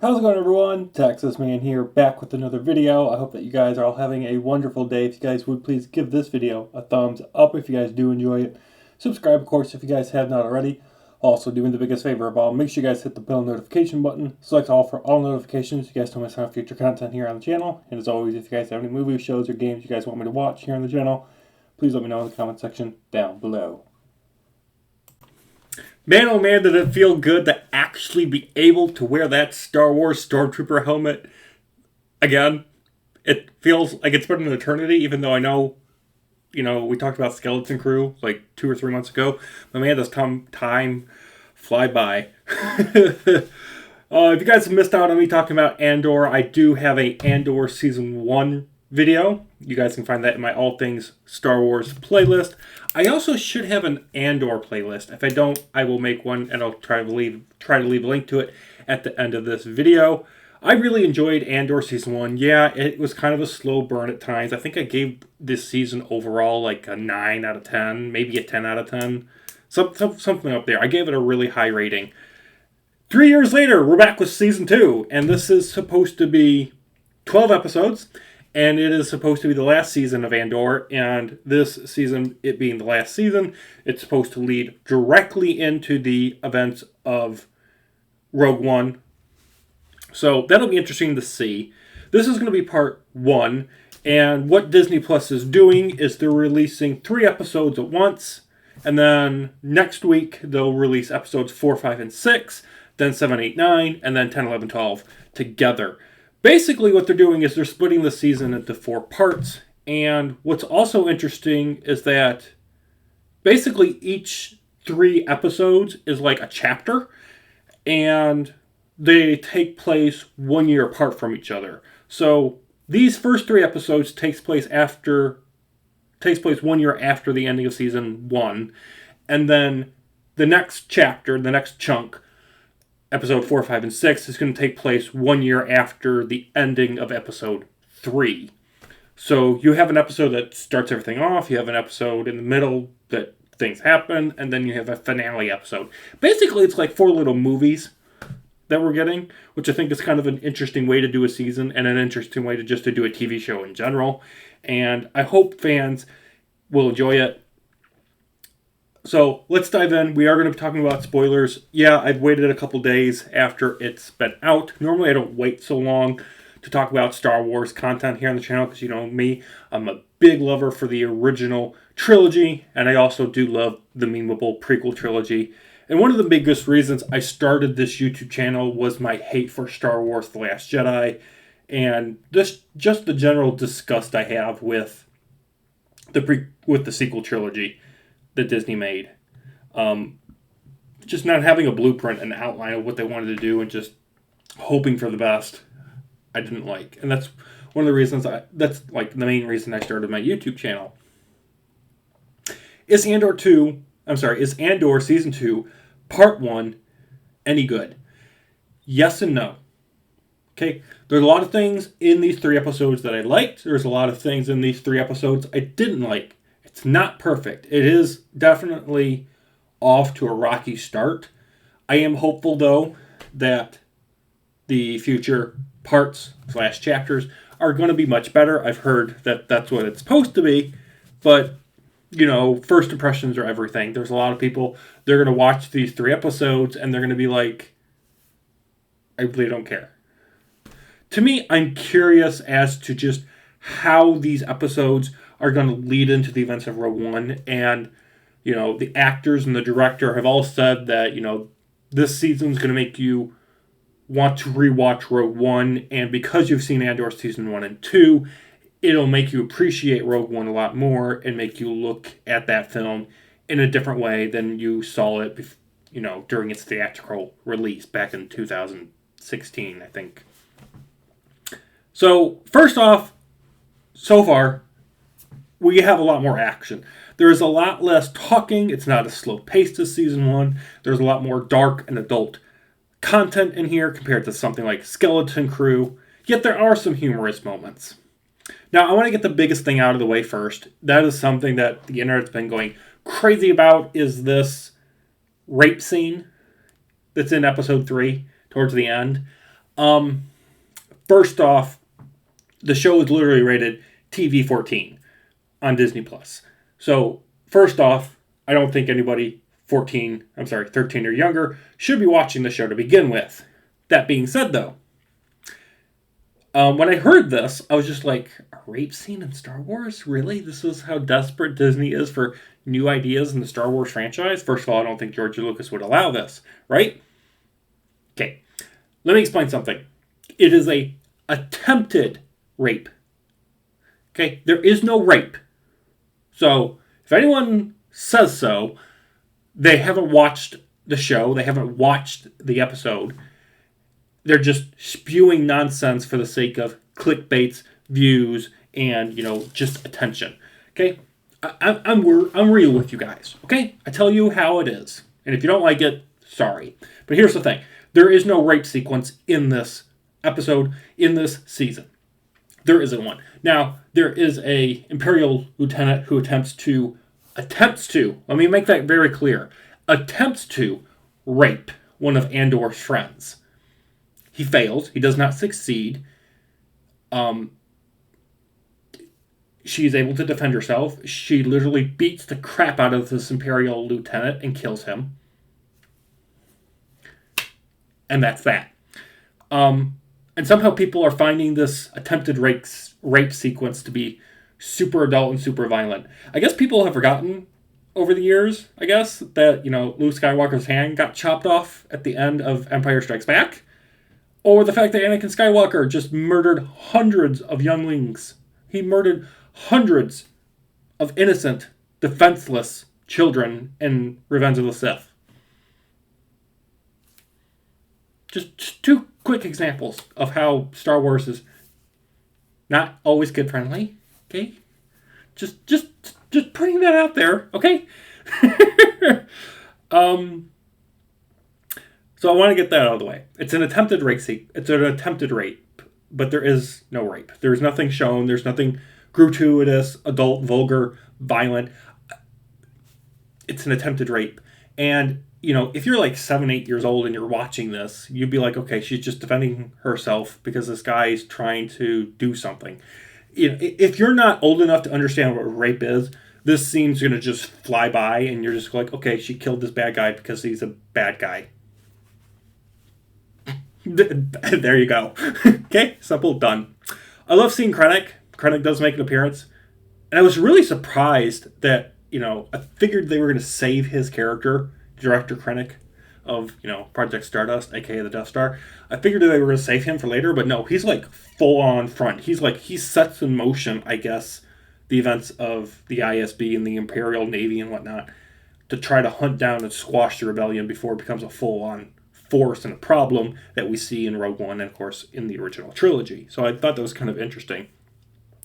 How's it going, everyone? Texas Man here, back with another video. I hope that you guys are all having a wonderful day. If you guys would please give this video a thumbs up if you guys do enjoy it. Subscribe, of course, if you guys have not already. Also, doing the biggest favor of all, make sure you guys hit the bell notification button. Select all for all notifications. You guys don't miss out on future content here on the channel. And as always, if you guys have any movies, shows, or games you guys want me to watch here on the channel, please let me know in the comment section down below. Man, oh man, did it feel good to actually be able to wear that Star Wars Stormtrooper helmet again. It feels like it's been an eternity, even though I know, we talked about Skeleton Crew like 2 or 3 months ago. But man, does time fly by. If you guys have missed out on me talking about Andor, I do have a Andor Season 1 video. You guys can find that in my All Things Star Wars playlist. I also should have an Andor playlist. If I don't, I will make one, and I'll try to leave a link to it at the end of this video. I really enjoyed Andor Season 1. Yeah, it was kind of a slow burn at times. I think I gave this season overall like a 9 out of 10, maybe a 10 out of 10. Something up there. I gave it a really high rating. 3 years later, we're back with Season 2, and this is supposed to be 12 episodes. And it is supposed to be the last season of Andor, and this season, it being the last season, it's supposed to lead directly into the events of Rogue One. So that'll be interesting to see. This is going to be part 1, and what Disney Plus is doing is they're releasing 3 episodes at once, and then next week they'll release episodes 4, 5, and 6, then 7, 8, 9, and then 10, 11, 12 together. Basically, what they're doing is they're splitting the season into 4 parts, and what's also interesting is that basically each 3 episodes is like a chapter, and they take place 1 year apart from each other. So these first 3 episodes takes place 1 year after the ending of season 1, and then the next chapter, the next chunk, episode 4, 5, and 6 is going to take place 1 year after the ending of episode 3. So you have an episode that starts everything off, you have an episode in the middle that things happen, and then you have a finale episode. Basically, it's like 4 little movies that we're getting, which I think is kind of an interesting way to do a season, and an interesting way to do a TV show in general. And I hope fans will enjoy it. So let's dive in. We are going to be talking about spoilers. Yeah, I've waited a couple days after it's been out. Normally I don't wait so long to talk about Star Wars content here on the channel because you know me, I'm a big lover for the original trilogy, and I also do love the memeable prequel trilogy. And one of the biggest reasons I started this YouTube channel was my hate for Star Wars The Last Jedi, and just the general disgust I have with the sequel trilogy that Disney made. Just not having a blueprint and outline of what they wanted to do and just hoping for the best, I didn't like. And that's one of the reasons that's like the main reason I started my YouTube channel. Is Andor Season 2 Part 1 any good? Yes and no. Okay, there's a lot of things in these 3 episodes that I liked. There's a lot of things in these 3 episodes I didn't like. It's not perfect. It is definitely off to a rocky start. I am hopeful, though, that the future parts / chapters are going to be much better. I've heard that that's what it's supposed to be, but, first impressions are everything. There's a lot of people, they're going to watch these 3 episodes, and they're going to be like, I really don't care. To me, I'm curious as to just how these episodes are going to lead into the events of Rogue One. And, the actors and the director have all said that, this season's going to make you want to rewatch Rogue One. And because you've seen Andor Season 1 and 2, it'll make you appreciate Rogue One a lot more and make you look at that film in a different way than you saw it, during its theatrical release back in 2016, I think. So, first off, so far, we have a lot more action. There is a lot less talking. It's not as slow paced as Season 1. There's a lot more dark and adult content in here compared to something like Skeleton Crew. Yet there are some humorous moments. Now, I want to get the biggest thing out of the way first. That is something that the internet's been going crazy about, is this rape scene that's in episode 3 towards the end. First off, the show is literally rated TV-14 on Disney Plus. So, first off, I don't think anybody 13 or younger should be watching the show to begin with. That being said, though, when I heard this, I was just like, a rape scene in Star Wars? Really? This is how desperate Disney is for new ideas in the Star Wars franchise? First of all, I don't think George Lucas would allow this, right? Okay, let me explain something. It is a attempted rape. Okay, there is no rape. So, if anyone says so, they haven't watched the show, they haven't watched the episode. They're just spewing nonsense for the sake of clickbaits, views, and, just attention. Okay? I'm real with you guys. Okay? I tell you how it is. And if you don't like it, sorry. But here's the thing. There is no rape sequence in this episode, in this season. There isn't one. Now, there is a Imperial lieutenant who attempts to, let me make that very clear, attempts to rape one of Andor's friends. He fails. He does not succeed. She is able to defend herself. She literally beats the crap out of this Imperial lieutenant and kills him. And that's that. And somehow people are finding this attempted rape sequence to be super adult and super violent. I guess people have forgotten over the years, that, Luke Skywalker's hand got chopped off at the end of Empire Strikes Back. Or the fact that Anakin Skywalker just murdered hundreds of younglings. He murdered hundreds of innocent, defenseless children in Revenge of the Sith. Just two quick examples of how Star Wars is not always kid friendly. Okay, just putting that out there. Okay. So I want to get that out of the way. It's an attempted rape. It's an attempted rape, but there is no rape. There's nothing shown. There's nothing gratuitous, adult, vulgar, violent. It's an attempted rape. And, if you're like 7, 8 years old and you're watching this, you'd be like, okay, she's just defending herself because this guy's trying to do something. If you're not old enough to understand what rape is, this scene's going to just fly by and you're just like, okay, she killed this bad guy because he's a bad guy. There you go. Okay, simple, done. I love seeing Krennic. Krennic does make an appearance. And I was really surprised that, I figured they were going to save his character, Director Krennic of, Project Stardust, aka the Death Star. I figured they were going to save him for later, but no, he's like full on front. He sets in motion, I guess, the events of the ISB and the Imperial Navy and whatnot to try to hunt down and squash the rebellion before it becomes a full on force and a problem that we see in Rogue One and, of course, in the original trilogy. So I thought that was kind of interesting.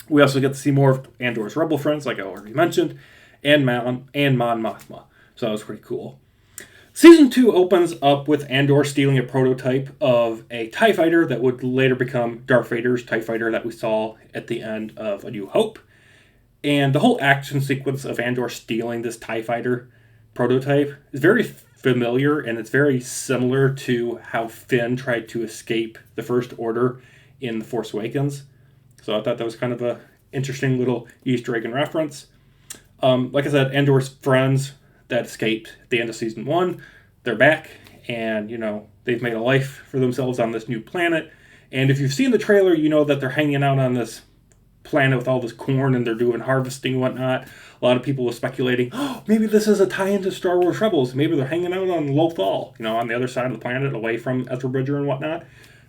We also get to see more of Andor's rebel friends, like I already mentioned, and Mon Mothma. So that was pretty cool. Season 2 opens up with Andor stealing a prototype of a TIE fighter that would later become Darth Vader's TIE fighter that we saw at the end of A New Hope. And the whole action sequence of Andor stealing this TIE fighter prototype is very familiar, and it's very similar to how Finn tried to escape the First Order in The Force Awakens. So I thought that was kind of a interesting little Easter egg and reference. Like I said, Andor's friends that escaped at the end of Season 1, they're back, and, they've made a life for themselves on this new planet. And if you've seen the trailer, you know that they're hanging out on this planet with all this corn, and they're doing harvesting and whatnot. A lot of people were speculating, maybe this is a tie-in to Star Wars Rebels. Maybe they're hanging out on Lothal, on the other side of the planet, away from Ezra Bridger and whatnot.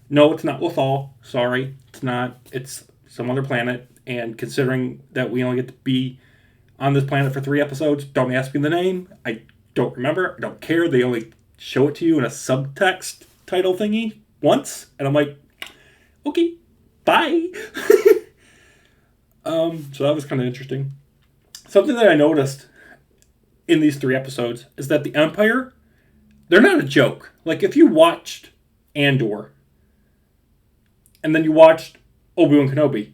No, it's not Lothal. Sorry, it's not. It's some other planet. And considering that we only get to be on this planet for 3 episodes, don't ask me the name. I don't remember. I don't care. They only show it to you in a subtext title thingy once. And I'm like, okay, bye. So that was kind of interesting. Something that I noticed in these 3 episodes is that the Empire, they're not a joke. Like, if you watched Andor and then you watched Obi-Wan Kenobi,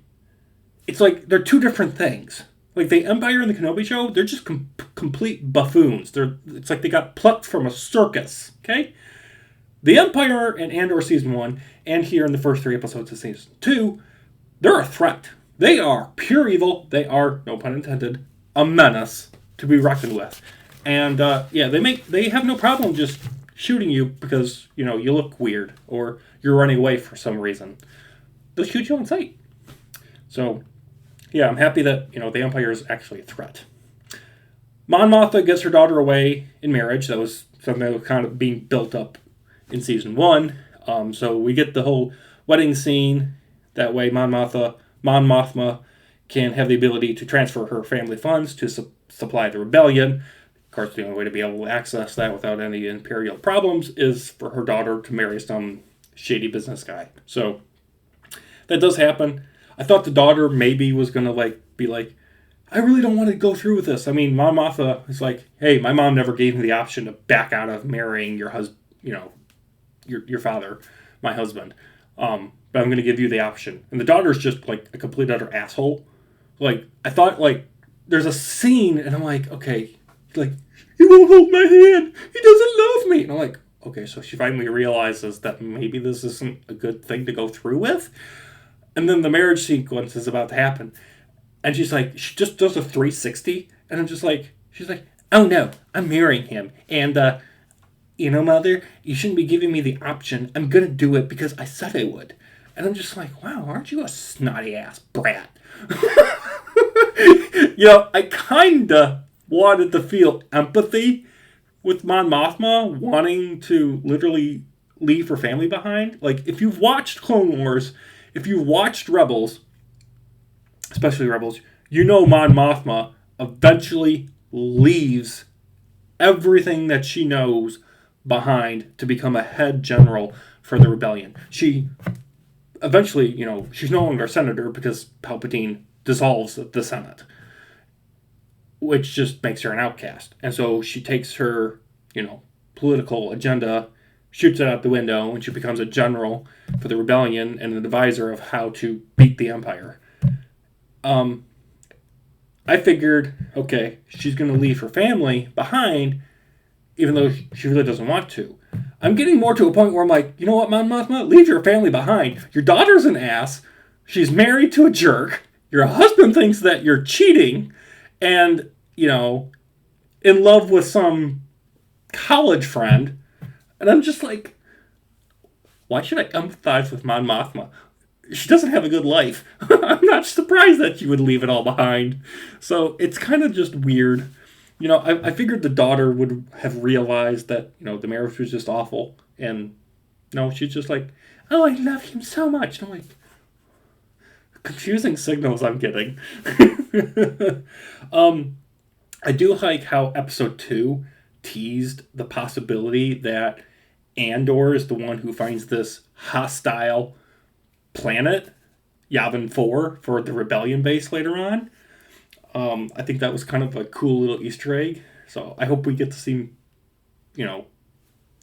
it's like they're 2 different things. Like, the Empire and the Kenobi show, they're just complete buffoons. It's like they got plucked from a circus, okay? The Empire in Andor Season 1 and here in the first 3 episodes of Season 2, they're a threat. They are pure evil. They are, no pun intended, a menace to be reckoned with. And they have no problem just shooting you because, you look weird or you're running away for some reason. They'll shoot you on sight. So, yeah, I'm happy that, the Empire is actually a threat. Mon Mothma gets her daughter away in marriage. That was something that was kind of being built up in Season 1. So we get the whole wedding scene. That way Mon Mothma can have the ability to transfer her family funds to supply the rebellion. Of course, the only way to be able to access that without any Imperial problems is for her daughter to marry some shady business guy. So that does happen. I thought the daughter maybe was going to be like, I really don't want to go through with this. I mean, Mon Mothma is like, hey, my mom never gave me the option to back out of marrying your husband, your father, my husband. But I'm going to give you the option. And the daughter's just like a complete utter asshole. Like, I thought, there's a scene, and I'm like, okay, he won't hold my hand. He doesn't love me. And I'm like, okay, so she finally realizes that maybe this isn't a good thing to go through with. And then the marriage sequence is about to happen. And she's like, she just does a 360. And I'm just like, she's like, oh no, I'm marrying him. And, Mother, you shouldn't be giving me the option. I'm going to do it because I said I would. And I'm just like, wow, aren't you a snotty ass brat? I kind of wanted to feel empathy with Mon Mothma wanting to literally leave her family behind. Like, if you've watched Clone Wars, if you've watched Rebels, especially Rebels, Mon Mothma eventually leaves everything that she knows behind to become a head general for the rebellion. She eventually, she's no longer a senator because Palpatine dissolves the Senate, which just makes her an outcast. And so she takes her, political agenda, shoots it out the window, and she becomes a general for the rebellion and an advisor of how to beat the Empire. I figured, okay, she's going to leave her family behind, even though she really doesn't want to. I'm getting more to a point where I'm like, you know what, Mon Mothma? Leave your family behind. Your daughter's an ass. She's married to a jerk. Your husband thinks that you're cheating and, in love with some college friend. And I'm just like, why should I empathize with Mon Mothma? She doesn't have a good life. I'm not surprised that she would leave it all behind. So it's kind of just weird. I figured the daughter would have realized that, the marriage was just awful. And, no, she's just like, oh, I love him so much. And I'm like, confusing signals I'm getting. I do like how episode 2 teased the possibility that Andor is the one who finds this hostile planet, Yavin 4, for the rebellion base later on. I think that was kind of a cool little Easter egg. So I hope we get to see,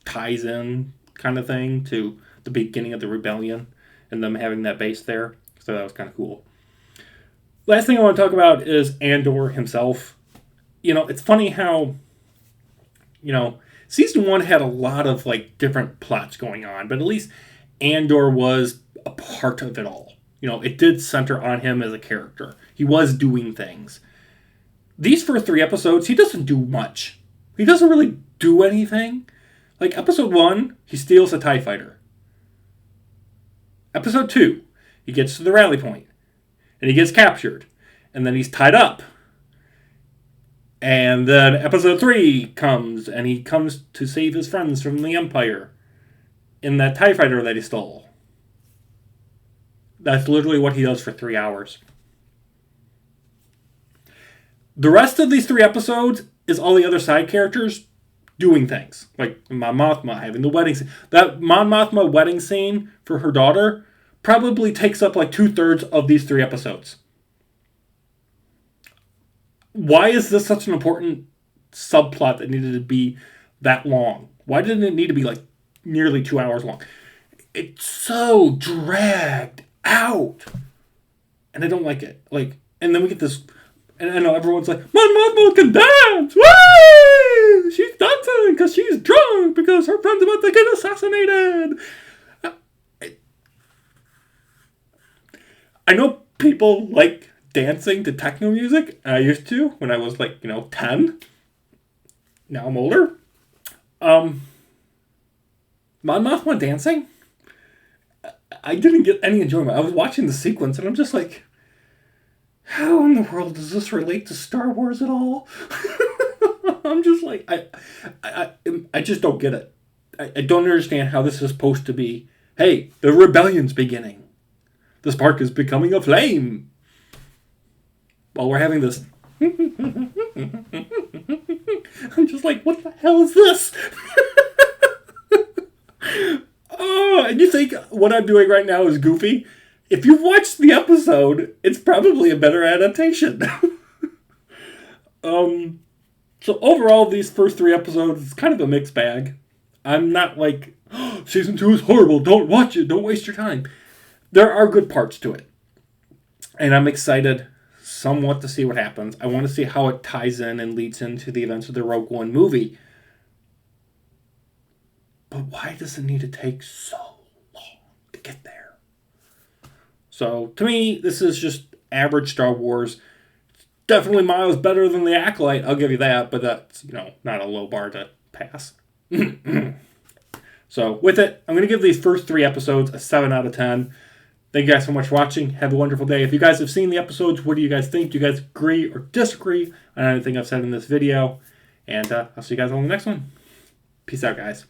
ties in kind of thing to the beginning of the rebellion and them having that base there. So that was kind of cool. Last thing I want to talk about is Andor himself. It's funny how, season 1 had a lot of different plots going on, but at least Andor was a part of it all. It did center on him as a character. He was doing things. These first 3 episodes, he doesn't do much. He doesn't really do anything. Episode 1, he steals a TIE fighter. Episode 2, he gets to the rally point, and he gets captured, and then he's tied up. And then episode 3 comes, and he comes to save his friends from the Empire in that TIE fighter that he stole. That's literally what he does for 3 hours. The rest of these 3 episodes is all the other side characters doing things. Like Mon Mothma having the wedding scene. That Mon Mothma wedding scene for her daughter probably takes up 2/3 of these 3 episodes. Why is this such an important subplot that needed to be that long? Why didn't it need to be nearly 2 hours long? It's so dragged out. And I don't like it. And then we get this, And I know everyone's like, Mon Mothma can dance! Woo! She's dancing because she's drunk because her friend's about to get assassinated! I know people like dancing to techno music. I used to when I was 10. Now I'm older. Mon Mothma dancing? I didn't get any enjoyment. I was watching the sequence and I'm just like, how in the world does this relate to Star Wars at all? I'm just like, I just don't get it. I don't understand how this is supposed to be. Hey, the rebellion's beginning. The spark is becoming a flame. While we're having this. I'm just like, what the hell is this? Oh, and you think what I'm doing right now is goofy? If you've watched the episode, it's probably a better adaptation. So overall, these first 3 episodes, it's kind of a mixed bag. I'm not like, oh, season 2 is horrible, don't watch it, don't waste your time. There are good parts to it. And I'm excited somewhat to see what happens. I want to see how it ties in and leads into the events of the Rogue One movie. But why does it need to take so long to get there? So, to me, this is just average Star Wars. Definitely miles better than The Acolyte, I'll give you that, but that's, not a low bar to pass. So, with it, I'm going to give these first 3 episodes a 7 out of 10. Thank you guys so much for watching. Have a wonderful day. If you guys have seen the episodes, what do you guys think? Do you guys agree or disagree on anything I've said in this video? And I'll see you guys on the next one. Peace out, guys.